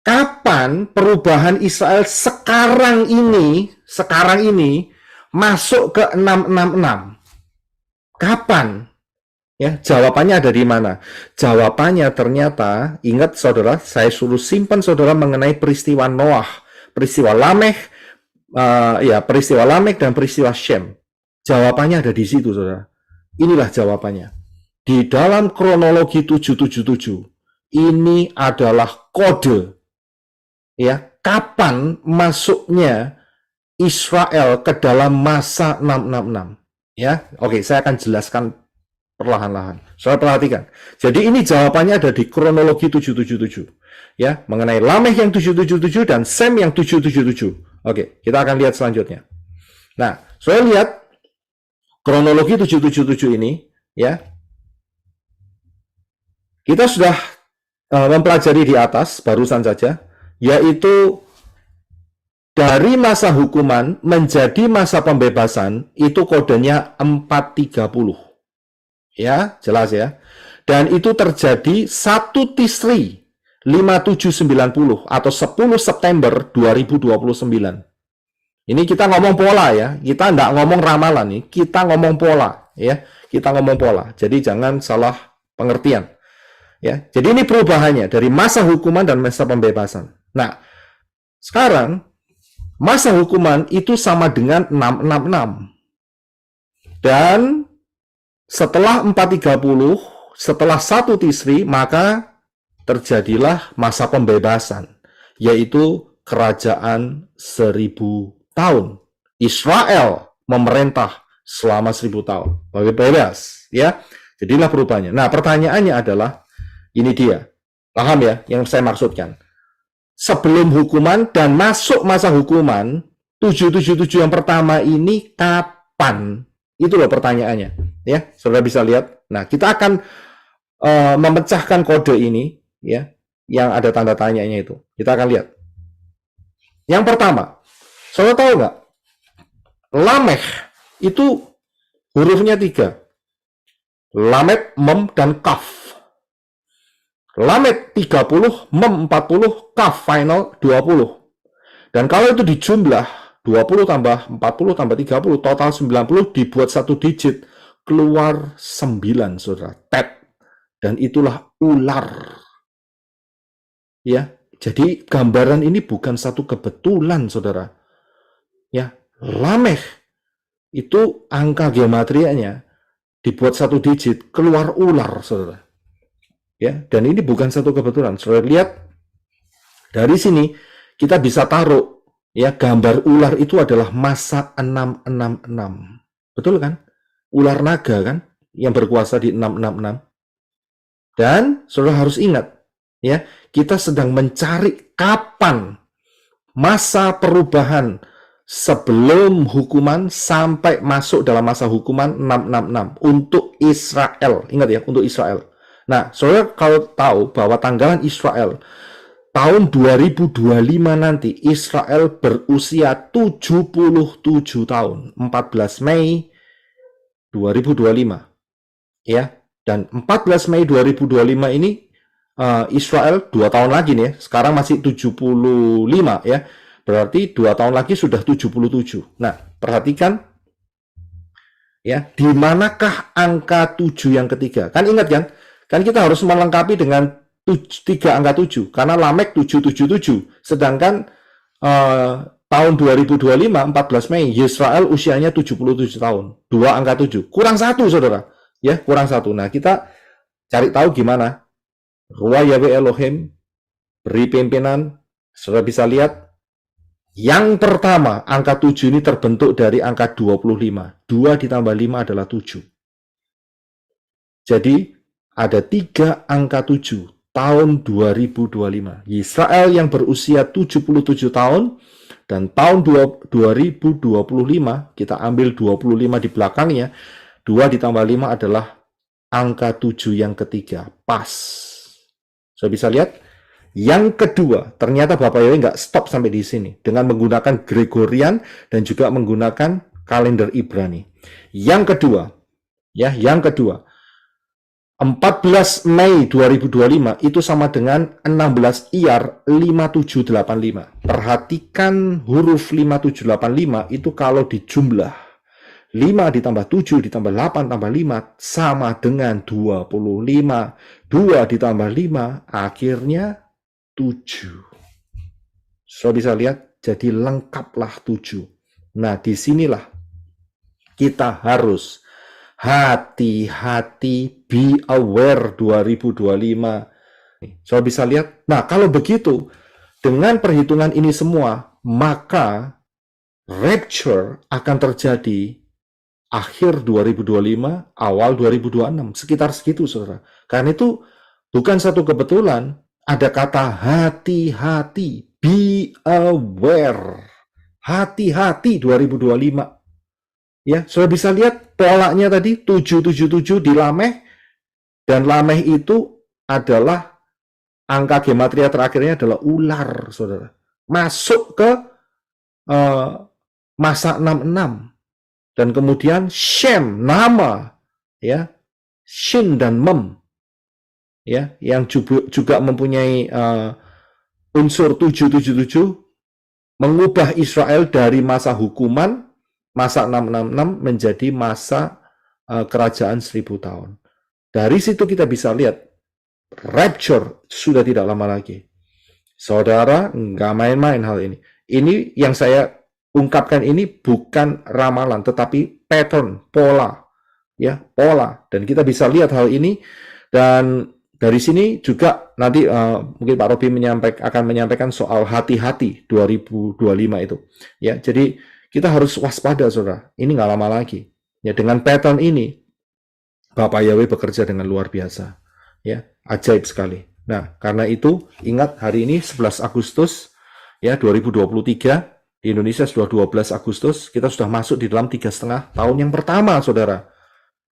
Kapan perubahan Israel sekarang ini masuk ke 666? Kapan? Ya, jawabannya ada di mana? Jawabannya ternyata, ingat saudara, saya suruh simpan saudara mengenai peristiwa Noah, peristiwa Lamekh, peristiwa Lamekh dan peristiwa Shem. Jawabannya ada di situ, saudara. Inilah jawabannya. Di dalam kronologi 777, ini adalah kode, ya, kapan masuknya Israel ke dalam masa 666. Ya, oke, saya akan jelaskan perlahan-lahan. Saudara perhatikan. Jadi ini jawabannya ada di kronologi 777. Ya, mengenai Lamekh yang 777 dan Sem yang 777. Oke, kita akan lihat selanjutnya. Nah, saya lihat kronologi 777 ini, ya. Kita sudah mempelajari di atas barusan saja, yaitu dari masa hukuman menjadi masa pembebasan itu kodenya 430. Ya, jelas ya. Dan itu terjadi 1 Tisri 5790 atau 10 September 2029. Ini kita ngomong pola ya. Kita enggak ngomong ramalan nih, kita ngomong pola ya. Kita ngomong pola. Jadi jangan salah pengertian. Ya. Jadi ini perubahannya dari masa hukuman dan masa pembebasan. Nah, sekarang masa hukuman itu sama dengan 666. Dan setelah 430, setelah 1 Tisri, maka terjadilah masa pembebasan, yaitu kerajaan 1000 tahun. Israel memerintah selama 1000 tahun. Bebas, ya. Jadilah perubahannya. Nah, pertanyaannya adalah, ini dia. Paham ya yang saya maksudkan? Sebelum hukuman dan masuk masa hukuman, 777 yang pertama ini kapan? Itu loh pertanyaannya. Ya, saudara bisa lihat. Nah, kita akan memecahkan kode ini, ya, yang ada tanda tanyanya itu. Kita akan lihat. Yang pertama, saudara tahu nggak? Lamekh itu hurufnya 3. Lamed, Mem, dan Kaf. Lamed 30, Mem 40, Kaf final 20. Dan kalau itu dijumlah, 20 tambah 40 tambah 30, total 90, dibuat satu digit, keluar 9, saudara. Tet. Dan itulah ular. Ya, jadi gambaran ini bukan satu kebetulan, saudara. Ya, Lamekh itu angka gematrianya dibuat satu digit, keluar ular, saudara. Ya, dan ini bukan satu kebetulan. Saudara lihat dari sini kita bisa taruh, ya, gambar ular itu adalah masa 666. Betul kan? Ular naga kan yang berkuasa di 666. Dan saudara harus ingat, ya, kita sedang mencari kapan masa perubahan sebelum hukuman sampai masuk dalam masa hukuman 666 untuk Israel. Ingat ya, untuk Israel. Nah, saudara kalau tahu bahwa tanggalan Israel tahun 2025 nanti Israel berusia 77 tahun, 14 Mei 2025. Ya, dan 14 Mei 2025 ini Israel 2 tahun lagi nih ya. Sekarang masih 75 ya. Berarti 2 tahun lagi sudah 77. Nah, perhatikan ya, di manakah angka 7 yang ketiga? Kan ingat kan? Kan kita harus melengkapi dengan 3 angka 7 karena Lamekh 777. Sedangkan tahun 2025 14 Mei Israel usianya 77 tahun. 2 angka 7. Kurang 1, Saudara. Ya, kurang 1. Nah, kita cari tahu gimana. Ruah Yahweh Elohim beri pimpinan. Saudara bisa lihat. Yang pertama, angka 7 ini terbentuk dari angka 25. 2 ditambah 5 adalah 7. Jadi, ada 3 angka 7 tahun 2025. Israel yang berusia 77 tahun dan tahun 2025, kita ambil 25 di belakangnya, 2 ditambah 5 adalah angka 7 yang ketiga. Pas. Saya bisa lihat. Yang kedua, ternyata Bapak Yahweh nggak stop sampai di sini. Dengan menggunakan Gregorian dan juga menggunakan kalender Ibrani. Yang kedua, 14 Mei 2025 itu sama dengan 16 Iyar 5785. Perhatikan huruf 5785 itu kalau dijumlah 5 ditambah 7 ditambah 8 tambah 5 sama dengan 25. 2 ditambah 5 akhirnya 7. So bisa lihat, jadi lengkaplah 7. Nah, disinilah kita harus hati-hati, be aware 2025. So bisa lihat, nah kalau begitu, dengan perhitungan ini semua, maka rapture akan terjadi akhir 2025, awal 2026, sekitar segitu, saudara. Karena itu bukan satu kebetulan, ada kata hati-hati, be aware, hati-hati 2025. Ya, sudah bisa lihat polanya tadi 777 di Lameh, dan Lameh itu adalah angka gematria terakhirnya adalah ular, saudara. Masuk ke masa 66. Dan kemudian Shem, nama, ya, Shin dan Mem, ya, yang juga mempunyai unsur 777, mengubah Israel dari masa hukuman, masa 666 menjadi masa kerajaan 1000 tahun. Dari situ kita bisa lihat, rapture sudah tidak lama lagi. Saudara, nggak main-main hal ini. Ini yang saya ungkapkan ini bukan ramalan, tetapi pattern, pola. Ya, pola. Dan kita bisa lihat hal ini, dan dari sini juga nanti mungkin Pak Robi akan menyampaikan soal hati-hati 2025 itu. Ya, jadi kita harus waspada, saudara. Ini nggak lama lagi. Ya, dengan pattern ini, Bapak Yahweh bekerja dengan luar biasa. Ya, ajaib sekali. Nah, karena itu ingat hari ini 11 Agustus ya 2023 di Indonesia sudah 12 Agustus, kita sudah masuk di dalam 3,5 tahun yang pertama, saudara.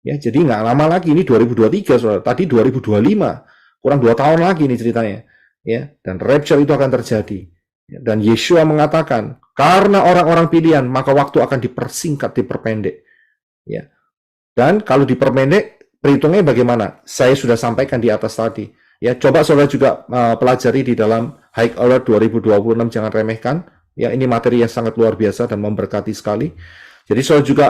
Ya, jadi nggak lama lagi, ini 2023, saudara. Tadi 2025, kurang 2 tahun lagi ini ceritanya. Ya, dan rapture itu akan terjadi. Ya, dan Yeshua mengatakan, karena orang-orang pilihan, maka waktu akan dipersingkat, diperpendek. Ya. Dan kalau diperpendek, perhitungnya bagaimana? Saya sudah sampaikan di atas tadi. Ya, coba saudara juga pelajari di dalam High Alert 2026, jangan remehkan. Ya, ini materi yang sangat luar biasa dan memberkati sekali. Jadi saudara juga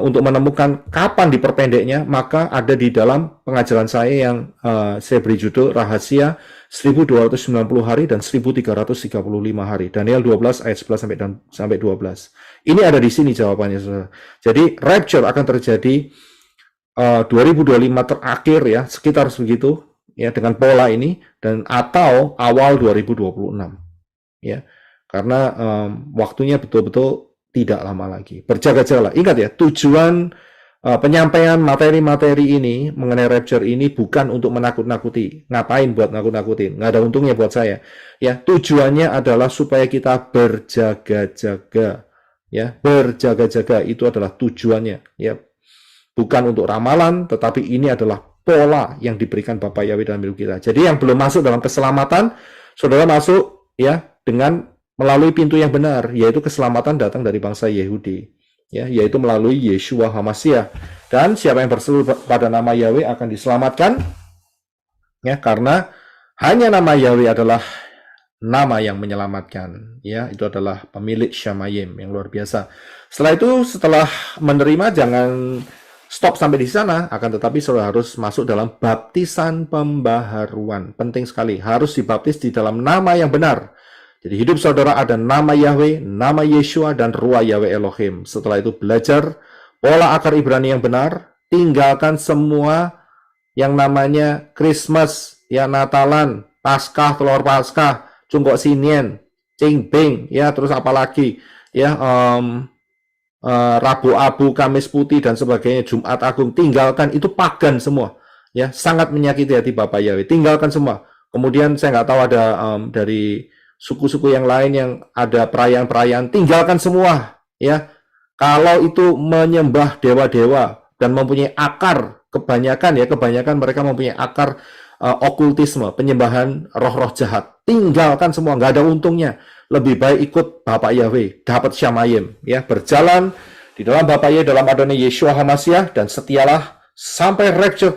untuk menemukan kapan diperpendeknya, maka ada di dalam pengajaran saya yang saya beri judul Rahasia 1290 hari dan 1335 hari. Daniel 12 ayat 11 sampai 12. Ini ada di sini jawabannya, saudara. Jadi rapture akan terjadi 2025 terakhir ya, sekitar segitu ya, dengan pola ini, dan atau awal 2026 ya, karena waktunya betul-betul tidak lama lagi. Berjaga-jagalah. Ingat ya, tujuan penyampaian materi-materi ini mengenai rapture ini bukan untuk menakut-nakuti. Ngapain buat nakut-nakutin? Nggak ada untungnya buat saya. Ya, tujuannya adalah supaya kita berjaga-jaga. Ya, berjaga-jaga itu adalah tujuannya. Ya, bukan untuk ramalan, tetapi ini adalah pola yang diberikan Bapak Yahweh dalam hidup kita. Jadi yang belum masuk dalam keselamatan, saudara masuk ya dengan melalui pintu yang benar, yaitu keselamatan datang dari bangsa Yehudi, ya, yaitu melalui Yeshua HaMashiach. Dan siapa yang berseru pada nama Yahweh akan diselamatkan, ya, karena hanya nama Yahweh adalah nama yang menyelamatkan, ya, itu adalah pemilik Shamayim yang luar biasa. Setelah itu, setelah menerima, jangan stop sampai di sana, akan tetapi saudara harus masuk dalam baptisan pembaharuan. Penting sekali, harus dibaptis di dalam nama yang benar. Jadi hidup saudara ada nama Yahweh, nama Yeshua, dan Ruah Yahweh Elohim. Setelah itu belajar pola akar Ibrani yang benar, tinggalkan semua yang namanya Christmas, ya, Natalan, Paskah, telur Paskah, Cungkok Sinien, Cingbing, ya, terus apalagi, ya, Rabu Abu, Kamis Putih, dan sebagainya, Jumat Agung. Tinggalkan, itu pagan semua, ya, sangat menyakiti hati Bapak Yahweh. Tinggalkan semua. Kemudian saya nggak tahu ada dari suku-suku yang lain yang ada perayaan-perayaan, tinggalkan semua, ya. Kalau itu menyembah dewa-dewa dan mempunyai akar, kebanyakan mereka mempunyai akar okultisme, penyembahan roh-roh jahat. Tinggalkan semua, nggak ada untungnya. Lebih baik ikut Bapak Yahweh, dapat Shamayim, ya, berjalan di dalam Bapak Yahweh dalam adanya Yeshua HaMashiach, dan setialah sampai rapture